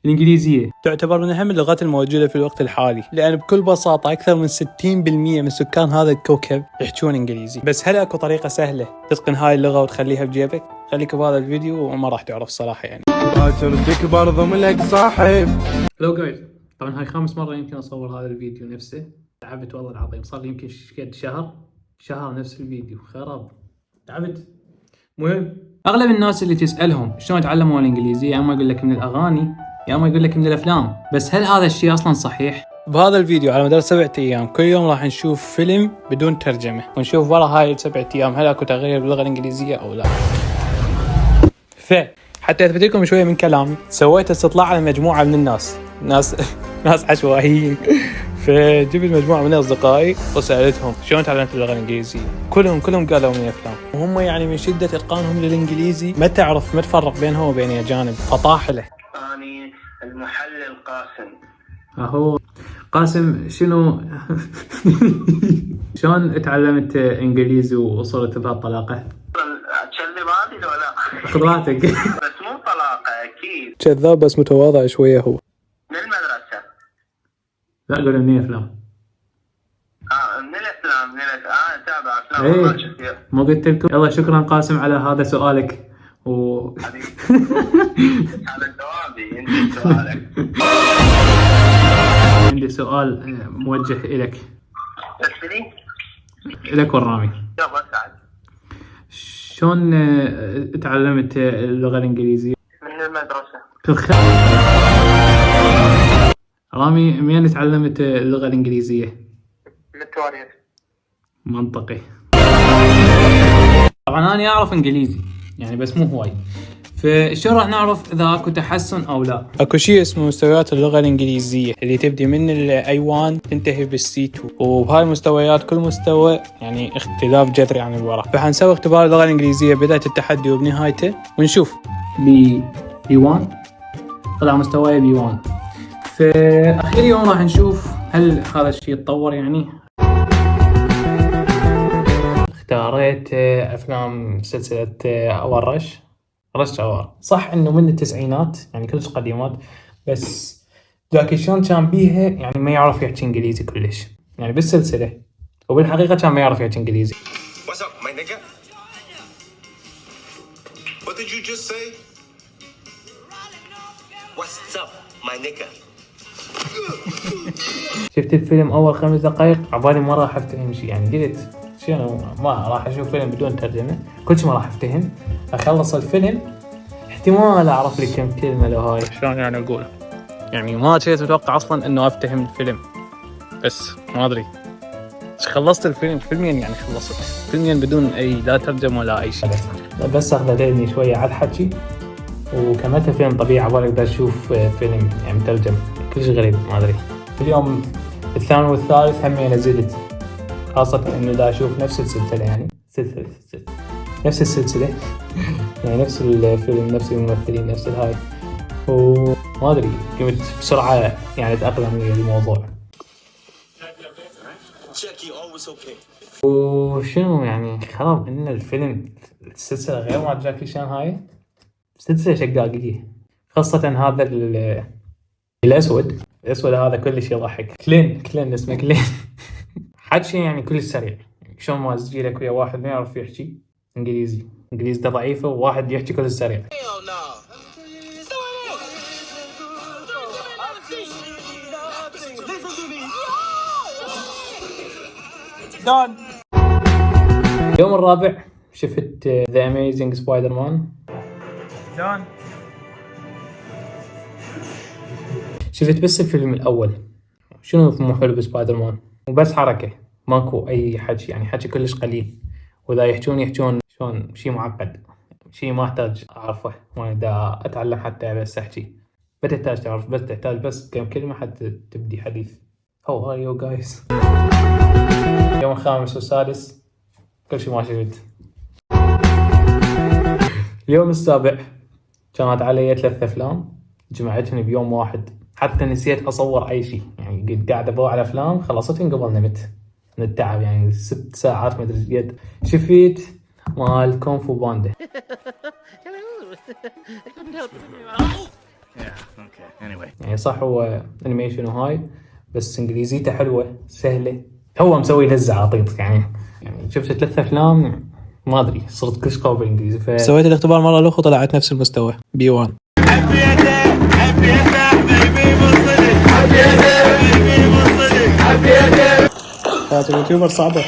الإنجليزية تعتبر من أهم اللغات الموجودة في الوقت الحالي، لأن بكل بساطة أكثر من 60% من سكان هذا الكوكب يحجون إنجليزي. بس هل أكو طريقة سهلة تتقن هاي اللغة وتخليها بجيبك؟ خليك بهذا الفيديو وما راح تعرف صراحة يعني. تكبر ضمنك صاحب. هلو جايز، طبعا هاي خامس مرة يمكن أصور هذا الفيديو نفسه. تعبت والله العظيم، صار لي يمكن قد شهر نفس الفيديو، خراب تعبت. مهم، اغلب الناس اللي تسالهم شلون تعلموا الانجليزي، يا اما يقول لك من الاغاني يا اما يقول لك من الافلام. بس هل هذا الشيء اصلا صحيح؟ بهذا الفيديو على مدار 7 ايام كل يوم راح نشوف فيلم بدون ترجمه، ونشوف ورا هاي 7 ايام هل اكو تغيير باللغه الانجليزيه او لا. حتى اثبت لكم شويه من كلامي، سويت استطلاع على مجموعه من ناس عشوائيين. فجبت مجموعة من أصدقائي وسألتهم شلون تعلمت اللغة الإنجليزية. كلهم قالوا من الأفلام، وهم يعني من شدة إتقانهم للإنجليزي ما تفرق بينهم وبين أجانب. فطاحلة. أني المحلل قاسم. أهو قاسم شنو؟ شلون تعلمت إنجليزي ووصلت بهالطلاقة؟ أتشذب هذه ولا لا؟ خذ راحتك. بس مو طلاقة أكيد. كذاب بس متواضع شوية هو. من المدرسة. لا قول من الأفلام. من الأفلام أتابع أفلام كثير. ما قلت لكم؟ يلا شكرا قاسم على هذا سؤالك. هذا جوابي، أنت سؤالك. عندي سؤال موجه إلك. تسألي؟ إلك والرامي. يلا سعد. شلون تعلمت اللغة الإنجليزية؟ من المدرسة. رامي منين تعلمت اللغة الإنجليزية؟ من التواريخ. منطقي. طبعا أنا أعرف إنجليزي يعني بس مو هواي، فشو راح نعرف إذا أكو تحسن أو لا؟ أكو شيء اسمه مستويات اللغة الإنجليزية اللي تبدي من الأي1 تنتهي بالC2، وبهاي المستويات كل مستوى يعني اختلاف جذري عن الوراء. فحنسوي اختبار اللغة الإنجليزية بداية التحدي وبنهايته ونشوف. B1 طلع مستواي B1. فأخير يوم راح نشوف هل هذا الشيء يتطور يعني. اختاريت أفلام سلسلة أول رش أوار. صح إنه من التسعينات يعني كلش قديمات، بس جاكي شان كان بيها يعني ما يعرف يحكي إنجليزي كلش يعني بالسلسلة، وبالحقيقة كان ما يعرف يحكي إنجليزي. What's up, my nigga? What did you just say? What's up, my nigga? شفت الفيلم أول 5 دقائق عبالي ما راح أفتهم شيء، يعني قلت شنو ما راح أشوف فيلم بدون ترجمة، كل شيء ما راح أفتهم. أخلص الفيلم احتمال أعرف لي كم كلمة لو هاي. شلون يعني أقول يعني ما كنت متوقع أصلا إنه أفتهم الفيلم، بس ما أدري خلصت الفيلم فيلمين يعني خلصت فيلمين بدون أي لا ترجمة ولا أي شيء، بس أخذتني شوية على الحكي وكملت الفيلم طبيعي عبالي أقدر أشوف فيلم يعني مترجم. كلش غريب ما أدري. اليوم الثاني والثالث همين نزلت، خاصة إنه دا أشوف نفس السلسلة يعني نفس السلسلة يعني نفس الفيلم نفس الممثلين نفس الهاي، وما أدري قمت بسرعة يعني أتأقلم ويا الموضوع. وشنو يعني خرب إن الفيلم السلسلة غير ما جاكي شان هاي سلسلة شقاقية، خاصة هذا الأسود هذا كلش يضحك. كلين اسمه كلين. حكي يعني كلش سريع، شلون ما تجيلك ويا واحد ما يعرف يحكي انجليزي ده ضعيفه وواحد يحكي كلش سريع. اليوم الرابع شفت The Amazing Spider-Man. شفت بس الفيلم الأول. شنو مو حلو بسبايدر مان؟ وبس حركة ماكو أي حكي يعني حكي كلش قليل، وإذا يحجون شلون شيء معقد، شيء ما أحتاج أعرفه ما دا أتعلم حتى بس أحكي، ما تحتاج تعرف بس تحتاج بس كم كلمة حتى تبدي حديث. How are you guys؟ اليوم الخامس والسادس كل شيء ما شفت. اليوم السابع كانت علي 3 أفلام جمعتني بيوم واحد، حتى نسيت أصور أي شيء يعني قد قاعد أبغى على أفلام خلصتهم قبل نمت من التعب يعني 6 ساعات ما أدري قد. شفيت مال كونغ فو باندا. يعني صح هو انيميشن وهاي، بس انجليزيته حلوه سهله. هو مسوي لزه عطيتك يعني شفت 3 أفلام ما ادري صرت كل شيء بالانجليزي. سويت الاختبار مرة الأخرى طلعت نفس المستوى B1. حياة اليوتيوبر صعبة.